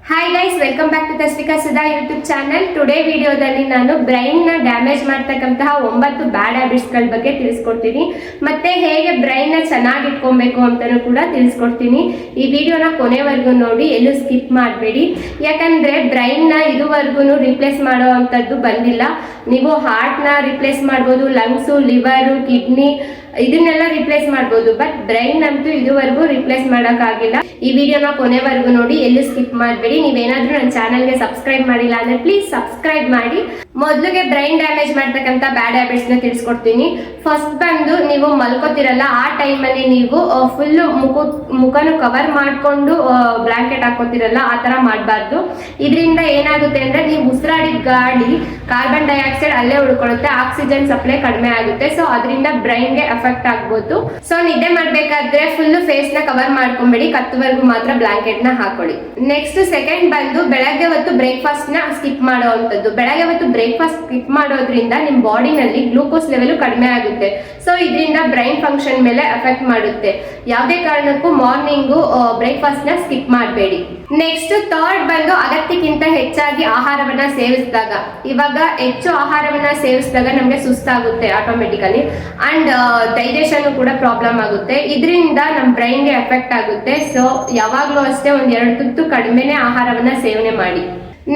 Hi guys, welcome back to Tasvika Sudha YouTube channel. Today ವಿಡಿಯೋದಲ್ಲಿ ನಾನು brain ನ ಡ್ಯಾಮೇಜ್ ಮಾಡ್ತಕ್ಕಂತಹ 9 ಬ್ಯಾಡ್ ಹ್ಯಾಬಿಟ್ಸ್ ಗಳ ಬಗ್ಗೆ ತಿಳಿಸ್ಕೊಡ್ತೀನಿ. ಮತ್ತೆ ಹೇಗೆ ಬ್ರೈನ್ ನ ಚೆನ್ನಾಗಿ ಇಟ್ಕೊಬೇಕು ಅಂತಾನೂ ಕೂಡ ತಿಳಿಸ್ಕೊಡ್ತೀನಿ. ಈ ವಿಡಿಯೋನ ಕೊನೆವರೆಗೂ ನೋಡಿ, ಎಲ್ಲೂ ಸ್ಕಿಪ್ ಮಾಡಬೇಡಿ. ಯಾಕಂದ್ರೆ ಬ್ರೈನ್ ನ ಇದುವರೆಗೂ ರಿಪ್ಲೇಸ್ ಮಾಡೋ ಅಂತದ್ದು ಬಂದಿಲ್ಲ. ನೀವು ಹಾರ್ಟ್ ನ ರಿಪ್ಲೇಸ್ ಮಾಡ್ಬೋದು, ಲಂಗ್ಸು, ಲಿವರು, ಕಿಡ್ನಿ ಇದನ್ನೆಲ್ಲ ರಿಪ್ಲೇಸ್ ಮಾಡ್ಬೋದು. ಬಟ್ ಬ್ರೈನ್ ಅಂತೂ ಇದುವರೆಗೂ ರಿಪ್ಲೇಸ್ ಮಾಡೋಕ್ಕಾಗಿಲ್ಲ. ಈ ವಿಡಿಯೋನ ಕೊನೆವರೆಗೂ ನೋಡಿ, ಎಲ್ಲೂ ಸ್ಕಿಪ್ ಮಾಡಬೇಡಿ. ನೀವೇನಾದ್ರೂ ನನ್ನ ಚಾನಲ್ಗೆ ಸಬ್ಸ್ಕ್ರೈಬ್ ಮಾಡಿಲ್ಲ ಅಂದ್ರೆ ಪ್ಲೀಸ್ ಸಬ್ಸ್ಕ್ರೈಬ್ ಮಾಡಿ. ಮೊದಲಿಗೆ ಬ್ರೈನ್ ಡ್ಯಾಮೇಜ್ ಮಾಡ್ತಕ್ಕಂಥ ಬ್ಯಾಡ್ ಹ್ಯಾಬಿಟ್ಸ್ ನ ತಿಳಿಸ್ಕೊಡ್ತೀನಿ. ಫಸ್ಟ್ ಬಂದು, ನೀವು ಮಲ್ಕೋತಿರಲ್ಲ ಆ ಟೈಮಲ್ಲಿ ನೀವು ಫುಲ್ ಮುಖನು ಕವರ್ ಮಾಡ್ಕೊಂಡು ಬ್ಲಾಂಕೆಟ್ ಹಾಕೋತಿರಲ್ಲ, ಆ ತರ ಮಾಡಬಾರ್ದು. ಇದರಿಂದ ಏನಾಗುತ್ತೆ ಅಂದ್ರೆ ನೀವು ಉಸಿರಾಡಿದ ಗಾಳಿ ಕಾರ್ಬನ್ ಡೈಆಕ್ಸೈಡ್ ಅಲ್ಲೇ ಉಳ್ಕೊಳ್ಳುತ್ತೆ, ಆಕ್ಸಿಜನ್ ಸಪ್ಲೈ ಕಡಿಮೆ ಆಗುತ್ತೆ. ಸೊ ಅದರಿಂದ ಬ್ರೈನ್ಗೆ ಎಫೆಕ್ಟ್ ಆಗ್ಬೋದು. ಸೊ ನಿದ್ದೆ ಮಾಡ್ಬೇಕಾದ್ರೆ ಫುಲ್ ಫೇಸ್ ನ ಕವರ್ ಮಾಡ್ಕೊಂಬೇಡಿ, ಕತ್ತುವರೆಗೂ ಮಾತ್ರ ಬ್ಲಾಂಕೆಟ್ ನ ಹಾಕೊಳ್ಳಿ. ನೆಕ್ಸ್ಟ್ ಸೆಕೆಂಡ್ ಬಂದು, ಬೆಳಗ್ಗೆ ಹೊತ್ತು ಬ್ರೇಕ್ಫಾಸ್ಟ್ ನ ಸ್ಕಿಪ್ ಮಾಡುವಂತದ್ದು. ಬೆಳಗ್ಗೆ ಹೊತ್ತು ಬ್ರೇಕ್ಫಾಸ್ಟ್ ಸ್ಕಿಪ್ ಮಾಡೋದ್ರಿಂದ ನಿಮ್ ಬಾಡಿನಲ್ಲಿ ಗ್ಲೂಕೋಸ್ ಲೆವೆಲ್ ಕಡಿಮೆ ಆಗುತ್ತೆ. ಸೊ ಇದರಿಂದ ಬ್ರೈನ್ ಫಂಕ್ಷನ್ ಮೇಲೆ ಎಫೆಕ್ಟ್ ಮಾಡುತ್ತೆ. ಯಾವುದೇ ಕಾರಣಕ್ಕೂ ಮಾರ್ನಿಂಗು ಬ್ರೇಕ್ಫಾಸ್ಟ್ ನ ಸ್ಕಿಪ್ ಮಾಡಬೇಡಿ. ನೆಕ್ಸ್ಟ್ ಥರ್ಡ್ ಬಂದು, ಅಗತ್ಯಕ್ಕಿಂತ ಹೆಚ್ಚಾಗಿ ಆಹಾರವನ್ನ ಸೇವಿಸಿದಾಗ. ಇವಾಗ ಹೆಚ್ಚು ಆಹಾರವನ್ನ ಸೇವಿಸಿದಾಗ ನಮ್ಗೆ ಸುಸ್ತಾಗುತ್ತೆ ಆಟೋಮೆಟಿಕಲಿ, ಅಂಡ್ ಡೈಜೆಷನ್ ಕೂಡ ಪ್ರಾಬ್ಲಮ್ ಆಗುತ್ತೆ. ಇದರಿಂದ ನಮ್ಮ ಬ್ರೈನ್ಗೆ ಎಫೆಕ್ಟ್ ಆಗುತ್ತೆ. ಸೊ ಯಾವಾಗ್ಲೂ ಅಷ್ಟೇ 1-2 ತುತ್ತು ಕಡಿಮೆನೆ ಆಹಾರವನ್ನ ಸೇವನೆ ಮಾಡಿ.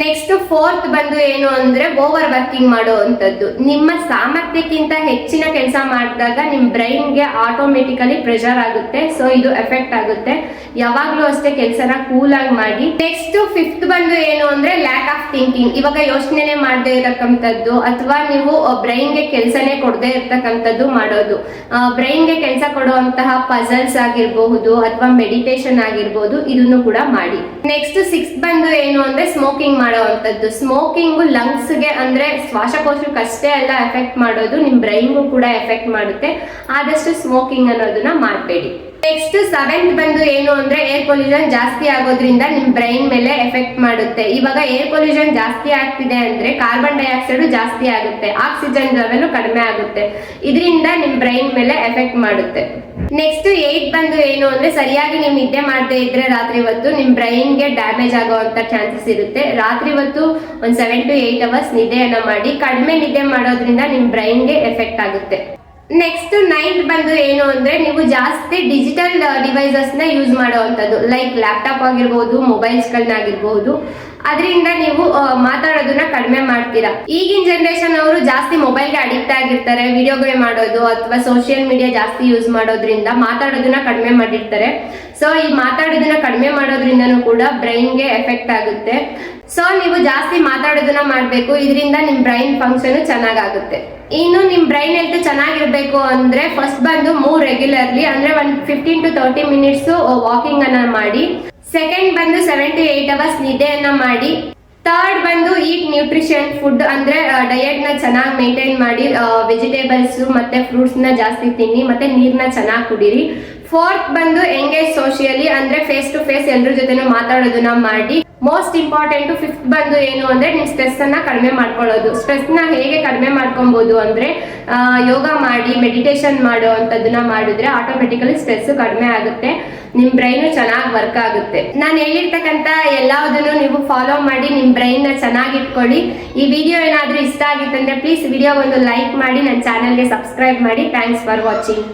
ನೆಕ್ಸ್ಟ್ ಫೋರ್ತ್ ಬಂದು ಏನು ಅಂದ್ರೆ, ಓವರ್ ವರ್ಕಿಂಗ್ ಮಾಡುವಂತದ್ದು. ನಿಮ್ಮ ಸಾಮರ್ಥ್ಯಕ್ಕಿಂತ ಹೆಚ್ಚಿನ ಕೆಲಸ ಮಾಡಿದಾಗ ನಿಮ್ ಬ್ರೈನ್ಗೆ ಆಟೋಮೆಟಿಕಲಿ ಪ್ರೆಷರ್ ಆಗುತ್ತೆ. ಸೊ ಇದು ಎಫೆಕ್ಟ್ ಆಗುತ್ತೆ. ಯಾವಾಗ್ಲೂ ಅಷ್ಟೇ ಕೆಲಸನ ಕೂಲ್ ಆಗಿ ಮಾಡಿ. ನೆಕ್ಸ್ಟ್ ಫಿಫ್ತ್ ಬಂದು ಏನು ಅಂದ್ರೆ, ಲ್ಯಾಕ್ ಆಫ್ ಥಿಂಕಿಂಗ್. ಇವಾಗ ಯೋಚನೆ ಮಾಡದೇ ಇರತಕ್ಕಂಥದ್ದು, ಅಥವಾ ನೀವು ಬ್ರೈನ್ಗೆ ಕೆಲಸನೇ ಕೊಡದೇ ಇರ್ತಕ್ಕಂಥದ್ದು ಮಾಡೋದು. ಬ್ರೈನ್ಗೆ ಕೆಲಸ ಕೊಡುವಂತಹ ಪಜಲ್ಸ್ ಆಗಿರಬಹುದು ಅಥವಾ ಮೆಡಿಟೇಷನ್ ಆಗಿರ್ಬೋದು, ಇದನ್ನು ಕೂಡ ಮಾಡಿ. ನೆಕ್ಸ್ಟ್ ಸಿಕ್ಸ್ತ್ ಬಂದು ಏನು ಅಂದ್ರೆ, ಸ್ಮೋಕಿಂಗ್ ಮಾಡುವಂತದ್ದು. ಸ್ಮೋಕಿಂಗ್ ಲಂಗ್ಸ್ ಗೆ ಅಂದ್ರೆ ಶ್ವಾಸಕೋಶಕ್ಕೆ ಅಷ್ಟೇ ಅಲ್ಲ ಎಫೆಕ್ಟ್ ಮಾಡೋದು, ನಿಮ್ ಬ್ರೈನ್ಗೂ ಕೂಡ ಎಫೆಕ್ಟ್ ಮಾಡುತ್ತೆ. ಆದಷ್ಟು ಸ್ಮೋಕಿಂಗ್ ಅನ್ನೋದನ್ನ ಮಾಡಬೇಡಿ. ನೆಕ್ಸ್ಟ್ ಸೆವೆಂತ್ ಬಂದು ಏನು ಅಂದ್ರೆ, ಏರ್ ಪೊಲ್ಯೂಷನ್ ಜಾಸ್ತಿ ಆಗೋದ್ರಿಂದ ನಿಮ್ ಬ್ರೈನ್ ಮೇಲೆ ಎಫೆಕ್ಟ್ ಮಾಡುತ್ತೆ. ಇವಾಗ ಏರ್ ಪೊಲ್ಯೂಷನ್ ಜಾಸ್ತಿ ಆಗ್ತಿದೆ ಅಂದ್ರೆ ಕಾರ್ಬನ್ ಡೈಆಕ್ಸೈಡ್ ಜಾಸ್ತಿ ಆಗುತ್ತೆ, ಆಕ್ಸಿಜನ್ ಲೆವೆಲ್ ಕಡಿಮೆ ಆಗುತ್ತೆ. ಇದರಿಂದ ನಿಮ್ ಬ್ರೈನ್ ಮೇಲೆ ಎಫೆಕ್ಟ್ ಮಾಡುತ್ತೆ. ನೆಕ್ಸ್ಟ್ 8 ಬಂದು ಏನು ಅಂದ್ರೆ, ಸರಿಯಾಗಿ ನೀವು ನಿದ್ದೆ ಮಾಡದೇ ಇದ್ರೆ ರಾತ್ರಿ ಹೊತ್ತು ನಿಮ್ ಬ್ರೈನ್ಗೆ ಡ್ಯಾಮೇಜ್ ಆಗುವಂತ ಚಾನ್ಸಸ್ ಇರುತ್ತೆ. ರಾತ್ರಿ ಹೊತ್ತು 7 to 8 ಅವರ್ಸ್ ನಿದ್ದೆಯನ್ನ ಮಾಡಿ. ಕಡಿಮೆ ನಿದ್ದೆ ಮಾಡೋದ್ರಿಂದ ನಿಮ್ ಬ್ರೈನ್ಗೆ ಎಫೆಕ್ಟ್ ಆಗುತ್ತೆ. ನೆಕ್ಸ್ಟ್ 9th ಬಂದು ಏನು ಅಂದ್ರೆ, ನೀವು ಜಾಸ್ತಿ ಡಿಜಿಟಲ್ ಡಿವೈಸಸ್ ನ ಯೂಸ್ ಮಾಡುವಂತದ್ದು, ಲೈಕ್ ಲ್ಯಾಪ್ಟಾಪ್ ಆಗಿರ್ಬೋದು, ಮೊಬೈಲ್ಸ್ ಗಳನ್ನಾಗಿರ್ಬಹುದು. ಅದರಿಂದ ನೀವು ಮಾತಾಡೋದನ್ನ ಕಡಿಮೆ ಮಾಡ್ತೀರಾ. ಈಗಿನ ಜನರೇಷನ್ ಅವರು ಜಾಸ್ತಿ ಮೊಬೈಲ್ಗೆ ಅಡಿಕ್ಟ್ ಆಗಿರ್ತಾರೆ. ವಿಡಿಯೋ ಗೇಮ್ ಮಾಡೋದು ಅಥವಾ ಸೋಷಿಯಲ್ ಮೀಡಿಯಾ ಜಾಸ್ತಿ ಯೂಸ್ ಮಾಡೋದ್ರಿಂದ ಮಾತಾಡೋದನ್ನ ಕಡಿಮೆ ಮಾಡಿರ್ತಾರೆ. ಸೊ ಈ ಮಾತಾಡೋದನ್ನ ಕಡಿಮೆ ಮಾಡೋದ್ರಿಂದನೂ ಕೂಡ ಬ್ರೈನ್ಗೆ ಎಫೆಕ್ಟ್ ಆಗುತ್ತೆ. ಸೊ ನೀವು ಜಾಸ್ತಿ ಮಾತಾಡೋದನ್ನ ಮಾಡ್ಬೇಕು. ಇದರಿಂದ ನಿಮ್ ಬ್ರೈನ್ ಫಂಕ್ಷನ್ ಚೆನ್ನಾಗಾಗುತ್ತೆ. ಇನ್ನು ನಿಮ್ ಬ್ರೈನ್ ಹೆಲ್ತ್ ಚೆನ್ನಾಗಿರ್ಬೇಕು ಅಂದ್ರೆ, ಫಸ್ಟ್ ಬಂದು ಮೂವ್ ರೆಗ್ಯುಲರ್ಲಿ, ಅಂದ್ರೆ 15 to 30 ಮಿನಿಟ್ಸ್ ವಾಕಿಂಗ್ ಅನ್ನ ಮಾಡಿ. ಸೆಕೆಂಡ್ ಬಂದು 7 to 8 ಅವರ್ಸ್ ನಿದ್ದೆಯನ್ನ ಮಾಡಿ. ಥರ್ಡ್ ಬಂದು ಈಟ್ ನ್ಯೂಟ್ರಿಷನ್ ಫುಡ್, ಅಂದ್ರೆ ಡಯಟ್ ನ ಚೆನ್ನಾಗಿ ಮೇಂಟೈನ್ ಮಾಡಿ. ವೆಜಿಟೇಬಲ್ಸ್ ಮತ್ತೆ ಫ್ರೂಟ್ಸ್ ನ ಜಾಸ್ತಿ ತಿನ್ನಿ, ಮತ್ತೆ ನೀರ್ನ ಚೆನ್ನಾಗಿ ಕುಡೀರಿ. ಫೋರ್ತ್ ಬಂದು ಎಂಗೇಜ್ ಸೋಷಿಯಲಿ, ಅಂದ್ರೆ ಫೇಸ್ ಟು ಫೇಸ್ ಎಲ್ಲರ ಜೊತೆನೂ ಮಾತಾಡೋದನ್ನ ಮಾಡಿ. ಮೋಸ್ಟ್ ಇಂಪಾರ್ಟೆಂಟ್ ಫಿಫ್ತ್ ಬಂದು ಏನು ಅಂದ್ರೆ, ನಿಮ್ ಸ್ಟ್ರೆಸ್ ಅನ್ನ ಕಡಿಮೆ ಮಾಡ್ಕೊಳ್ಳೋದು. ಸ್ಟ್ರೆಸ್ ನ ಹೇಗೆ ಕಡಿಮೆ ಮಾಡ್ಕೊಬಹುದು ಅಂದ್ರೆ, ಯೋಗ ಮಾಡಿ, ಮೆಡಿಟೇಷನ್ ಮಾಡೋ ಅಂತದನ್ನ ಮಾಡಿದ್ರೆ ಆಟೋಮೆಟಿಕಲಿ ಸ್ಟ್ರೆಸ್ ಕಡಿಮೆ ಆಗುತ್ತೆ, ನಿಮ್ ಬ್ರೈನ್ ಚೆನ್ನಾಗಿ ವರ್ಕ್ ಆಗುತ್ತೆ. ನಾನು ಹೇಳಿರ್ತಕ್ಕಂಥ ಎಲ್ಲದನ್ನು ನೀವು ಫಾಲೋ ಮಾಡಿ ನಿಮ್ ಬ್ರೈನ್ ನ ಚೆನ್ನಾಗಿ ಇಟ್ಕೊಳ್ಳಿ. ಈ ವಿಡಿಯೋ ಏನಾದ್ರೂ ಇಷ್ಟ ಆಗಿತ್ತಂದ್ರೆ ಪ್ಲೀಸ್ ವಿಡಿಯೋ ಒಂದು ಲೈಕ್ ಮಾಡಿ, ನನ್ನ ಚಾನಲ್ಗೆ ಸಬ್ಸ್ಕ್ರೈಬ್ ಮಾಡಿ. Thanks for watching.